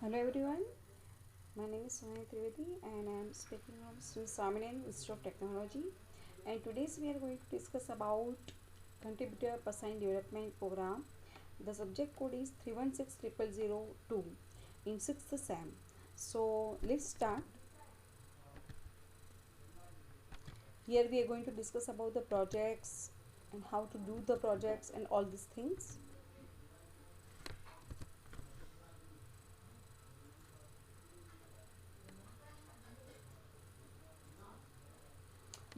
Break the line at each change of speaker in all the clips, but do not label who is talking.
Hello everyone, my name is Sonia Trivedi and I am speaking from Sri Swaminarayan Institute of Technology, and today we are going to discuss about Contributor Personal Development Program. The subject code is 316002 in 6th SAM. So let's start. Here we are going to discuss about the projects and how to do the projects and all these things.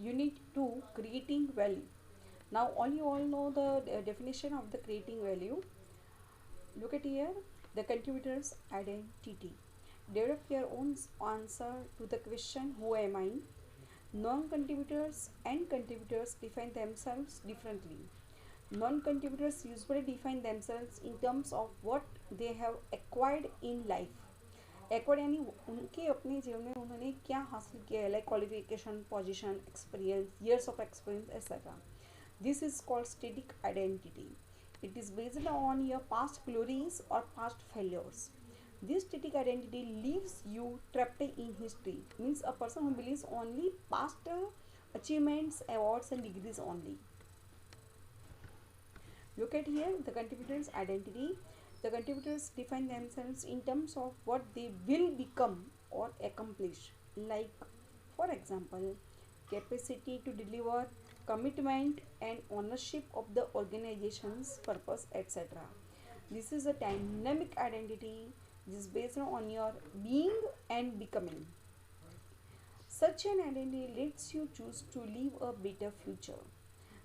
Unit 2, creating value. Now all you all know the definition of the creating value. Look at here, the contributor's identity. Develop your own answer to the question, who am I? Non-contributors and contributors define themselves differently. Non-contributors usually define themselves in terms of what they have acquired in life. Acquired यानी उनके अपने जीवन में उन्होंने क्या हासिल किया है, like qualification, position, experience, years of experience, etc. This is called static identity. It is based on your past glories or past failures. This static identity leaves you trapped in history. Means a person who believes only past achievements, awards and degrees only. Look at here, the contributor's identity. The contributors define themselves in terms of what they will become or accomplish. Like, for example, capacity to deliver, commitment and ownership of the organization's purpose, etc. This is a dynamic identity. This is based on your being and becoming. Such an identity lets you choose to live a better future.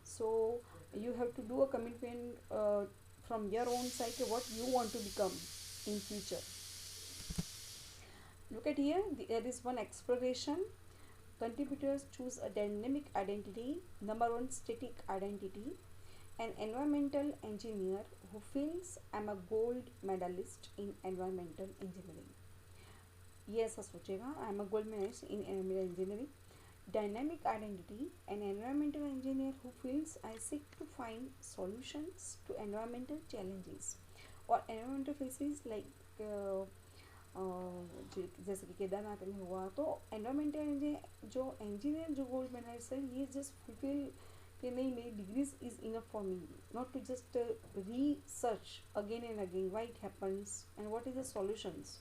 So you have to do a commitment from your own side to what you want to become in future. Look at here, there is one exploration. Contributors choose a dynamic identity. Number one, static identity. An environmental engineer who feels I'm a gold medalist in environmental engineering. ये ऐसा सोचेगा, I am a gold medalist in engineering. Dynamic identity, an environmental engineer who feels I seek to find solutions to environmental challenges or environmental phases like जैसे कि केदारनाथ में हुआ, तो environmental जो engineer जो गोल्ड मेडलिस्ट है, ये जस्ट फुलफिल कि नहीं, मेरी degrees is enough for me, not to just research again and again why it happens and what is the solutions,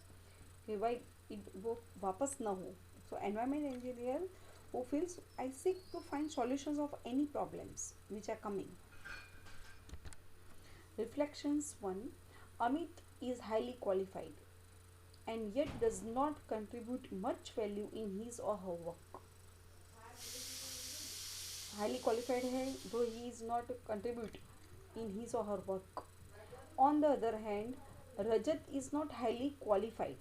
कि वाई इट वो वापस ना हो. So environment engineer who feels I seek to find solutions of any problems which are coming. Reflections 1. Amit is highly qualified and yet does not contribute much value in his or her work. Highly qualified है, though he is not contribute in his or her work. On the other hand, Rajat is not highly qualified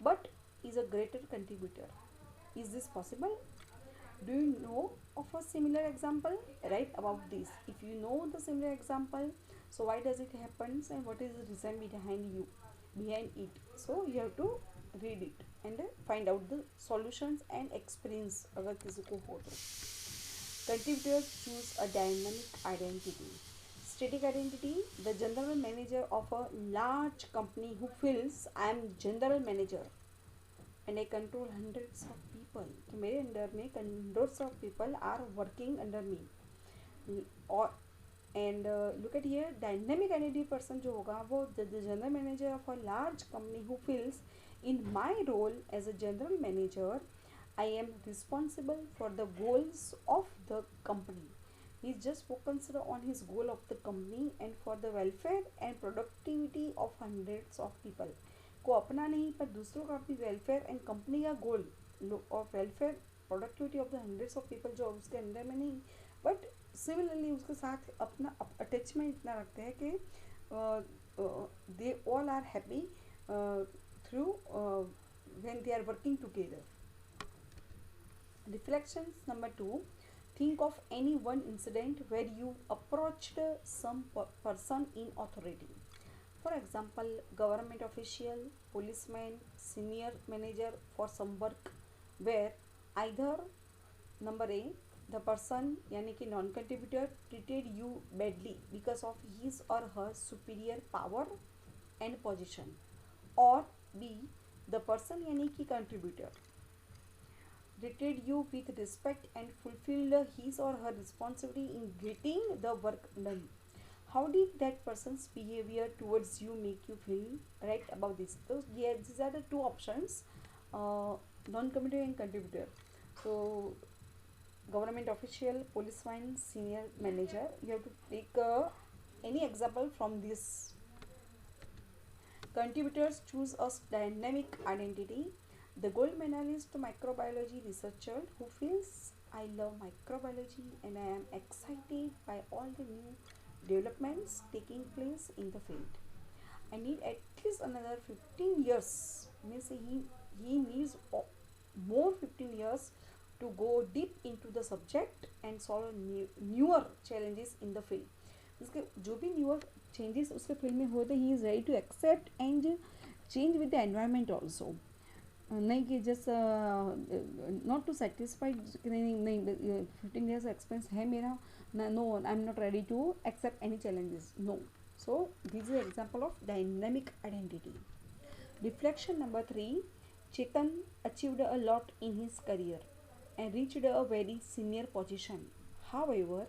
but is a greater contributor. Is this possible? Do you know of a similar example? Write about this. If you know the similar example, so why does it happen and what is the reason behind it? So you have to read it and find out the solutions and experience अगर किसी को हो तो. Contributors choose a dynamic identity. Static identity, the general manager of a large company who feels I am general manager and I control hundreds of people, कि मेरे under में hundreds of people are working under me. और and look at here, dynamic identity person जो होगा वो the general manager of a large company who feels in my role as a general manager I am responsible for the goals of the company. He is just focused on his goal of the company and for the welfare and productivity of hundreds of people. को अपना नहीं पर दूसरों का भी welfare and company का गोल और welfare productivity of the hundreds of people जो उसके अंदर में नहीं, बट सिमिलरली उसके साथ अपना अटैचमेंट इतना रखते हैं कि they all are happy through when they are working together. Reflections number 2. Think of any one incident where you approached some person in authority. For example, government official, policeman, senior manager for some work where either number A, the person यानी कि non contributor treated you badly because of his or her superior power and position, or be the person यानी कि contributor treated you with respect and fulfilled his or her responsibility in getting the work done. How did that person's behavior towards you make you feel? Right about this. So yeah, these are the two options, non-contributor and contributor. So government official, policeman, senior manager. You have to take any example from this. Contributors choose a dynamic identity. The gold medalist microbiology researcher who feels I love microbiology and I am excited by all the new developments taking place in the field. I need at least another 15 years. Means he needs more 15 years to go deep into the subject and solve newer challenges in the field. उसके जो भी newer changes उसके field में होते ही is ready to accept and change with the environment also. नहीं कि just not to satisfied नहीं नहीं 15 ईयर्स एक्सपीरियंस है मेरा no I am not ready to accept any challenges no. So this is example of dynamic identity. Reflection number 3. Chetan achieved a lot in his career and reached a very senior position. However,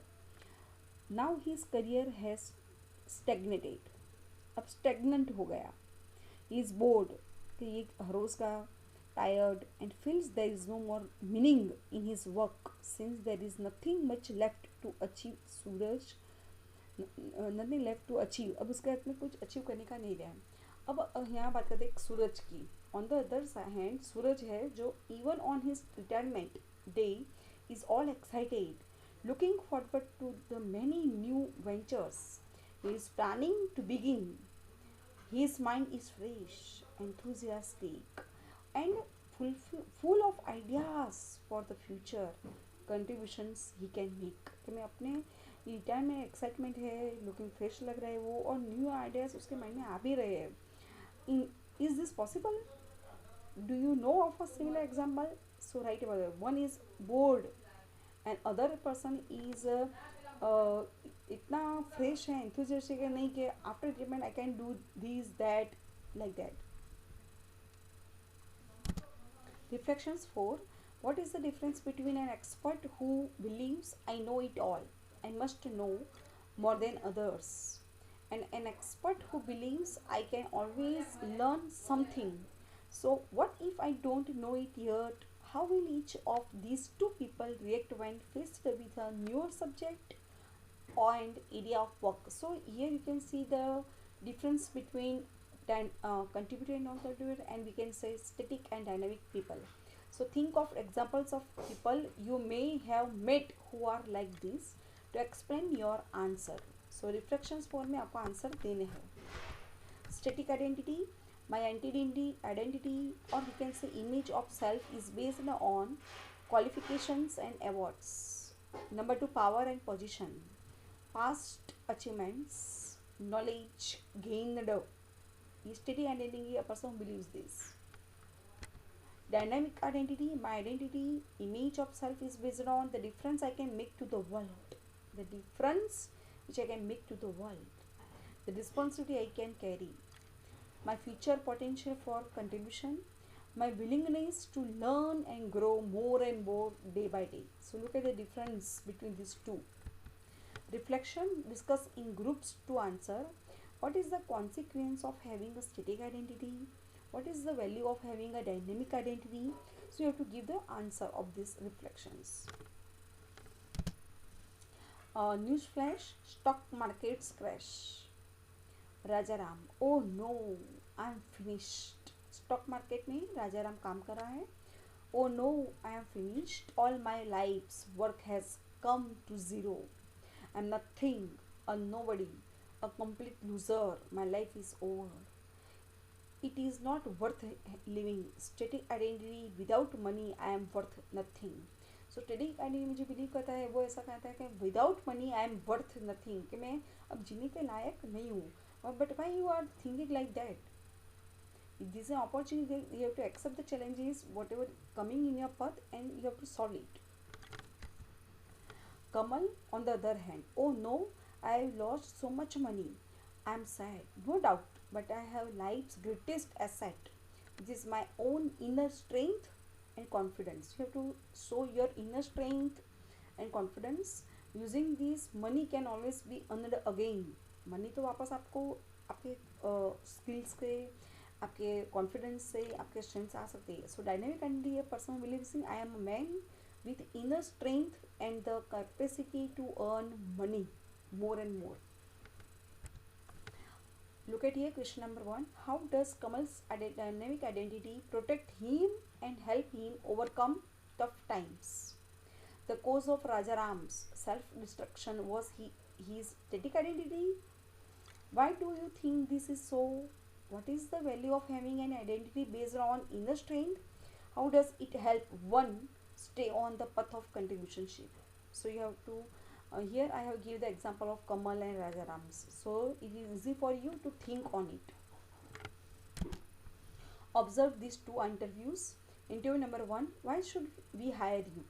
now his career has stagnated. अब stagnant हो गया. He is bored कि ये हर रोज़ का tired and feels there is no more meaning in his work since there is nothing much left to achieve. Suraj nothing left to achieve. अब उसके हाथ में कुछ अचीव करने का नहीं रहा. अब यहाँ बात करते हैं सूरज की. On the other hand Suraj है जो even on his retirement day is all excited looking forward to the many new ventures he is planning to begin. His mind is fresh, enthusiastic, and full of ideas for the future contributions he can make. कि मैं अपने retirement excitement है, looking fresh लग रहा है वो, और new ideas उसके माइंड में आ भी रहे हैं. Is this possible? Do you know of a similar example? So right about it. One is board and other person is इतना फ्रेश है, एंथुजियास्टिक है नहीं कि after treatment I can do this that like that. Reflections 4. What is the difference between an expert who believes I know it all, I must know more than others, and an expert who believes I can always learn something? So, what if I don't know it yet? How will each of these two people react when faced with a newer subject and area of work? So, here you can see the difference between contributor and non-contributor, and we can say static and dynamic people. So think of examples of people you may have met who are like this to explain your answer. So reflections form में आपको answer देने हैं. Static identity, my identity or we can say image of self is based on qualifications and awards. Number 2, power and position, past achievements, knowledge gained. Static identity, a person who believes this. Dynamic identity, my identity image of self is based on the difference I can make to the world, the difference which I can make to the world, the responsibility I can carry, my future potential for contribution, my willingness to learn and grow more and more day by day. So look at the difference between these two. Reflection, discuss in groups to answer. What is the consequence of having a static identity? What is the value of having a dynamic identity? So you have to give the answer of these reflections. News flash, stock markets crash. Rajaram, oh no, I am finished. Stock market में राजाराम काम कर रहा है. Oh no, I am finished. All my life's work has come to zero. I am nothing, a nobody, a complete loser. My life is over. It is not worth living. Static identity, without money I am worth nothing. So static identity में जो believe करता है वो ऐसा कहता है कि without money I am worth nothing, कि मैं अब जीने के लायक नहीं हूँ. But why you are thinking like that? This is an opportunity. You have to accept the challenges whatever coming in your path and you have to solve it. Kamal on the other hand, oh no, I have lost so much money. I am sad, no doubt, but I have life's greatest asset, which is my own inner strength and confidence. You have to show your inner strength and confidence. Using this, money can always be earned again. Money तो वापस आपको आपके skills से, आपके confidence से, आपके strength से आ सकती है. So dynamic identity, a person believes in I am a man with inner strength and the capacity to earn money more and more. Look at here, question number 1. How does Kamal's dynamic identity protect him and help him overcome tough times? The cause of Rajaram's self-destruction was his static identity. Why do you think this is so? What is the value of having an identity based on inner strength? How does it help one stay on the path of contribution? So you have to here I have give the example of Kamal and Rajaram's. So it is easy for you to think on it. Observe these two interviews. Interview number 1. Why should we hire you?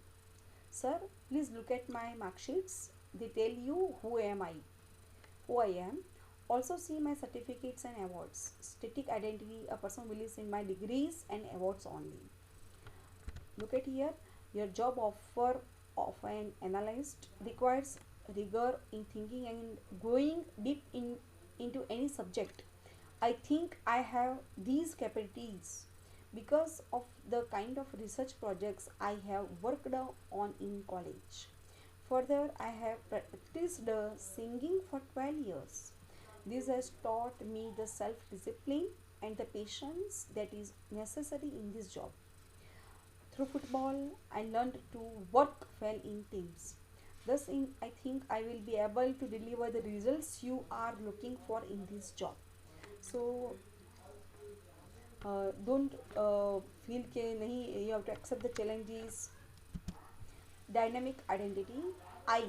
Sir, please look at my mark sheets. They tell you who I am. Also see my certificates and awards. Static identity, a person believes in my degrees and awards only. Look at here. Your job offer of an analyst requires rigor in thinking and going deep into any subject. I think I have these capabilities because of the kind of research projects I have worked on in college. Further, I have practiced singing for 12 years. This has taught me the self-discipline and the patience that is necessary in this job. Through football, I learned to work well in teams. Thus, I think I will be able to deliver the results you are looking for in this job. So, don't feel कि नहीं, you have to accept the challenges. Dynamic identity. I,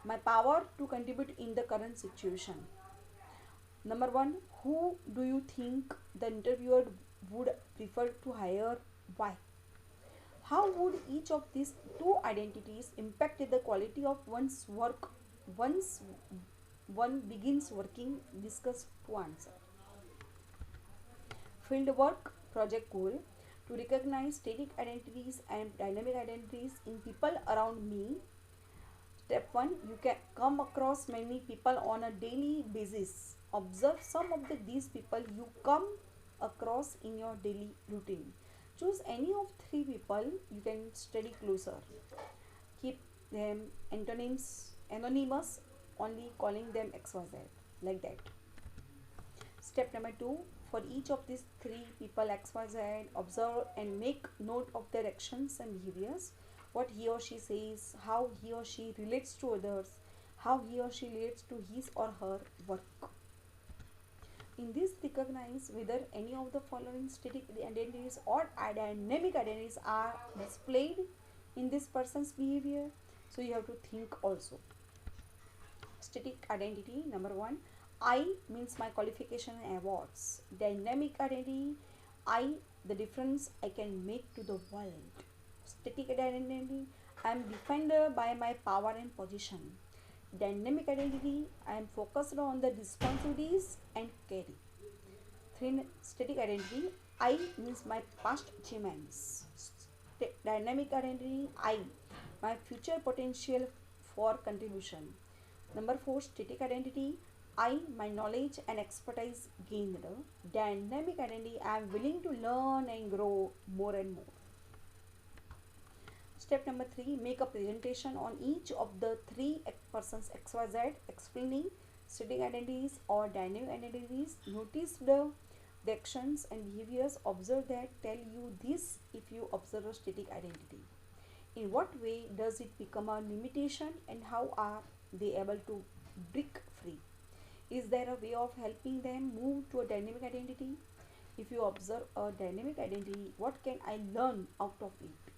my power to contribute in the current situation. Number 1, who do you think the interviewer would prefer to hire? Why? How would each of these two identities impact the quality of one's work once one begins working? Discuss to answer. Field work project goal: to recognize static identities and dynamic identities in people around me. Step 1, you can come across many people on a daily basis. Observe some of these people you come across in your daily routine. Choose any of 3 people you can study closer. Keep them anonymous, only calling them XYZ, like that. Step number 2, for each of these 3 people XYZ, observe and make note of their actions and behaviors. What he or she says, how he or she relates to others, how he or she relates to his or her work. In this, recognize whether any of the following static identities or dynamic identities are displayed in this person's behavior. So you have to think also. Static identity, number 1, I means my qualification and awards. Dynamic identity, I, the difference I can make to the world. Static identity, I am defined by my power and position. Dynamic identity, I am focused on the responsibilities and carry. Static identity, I means my past achievements. Dynamic identity, I, my future potential for contribution. Number 4, static identity, I, my knowledge and expertise gained. Dynamic identity, I am willing to learn and grow more and more. Step number 3, make a presentation on each of the 3 persons XYZ, explaining static identities or dynamic identities. Notice the actions and behaviors observed that tell you this if you observe a static identity. In what way does it become a limitation and how are they able to break free? Is there a way of helping them move to a dynamic identity? If you observe a dynamic identity, what can I learn out of it?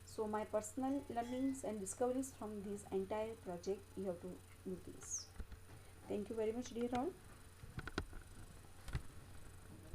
So my personal learnings and discoveries from this entire project, you have to do this. Thank you very much, dear all.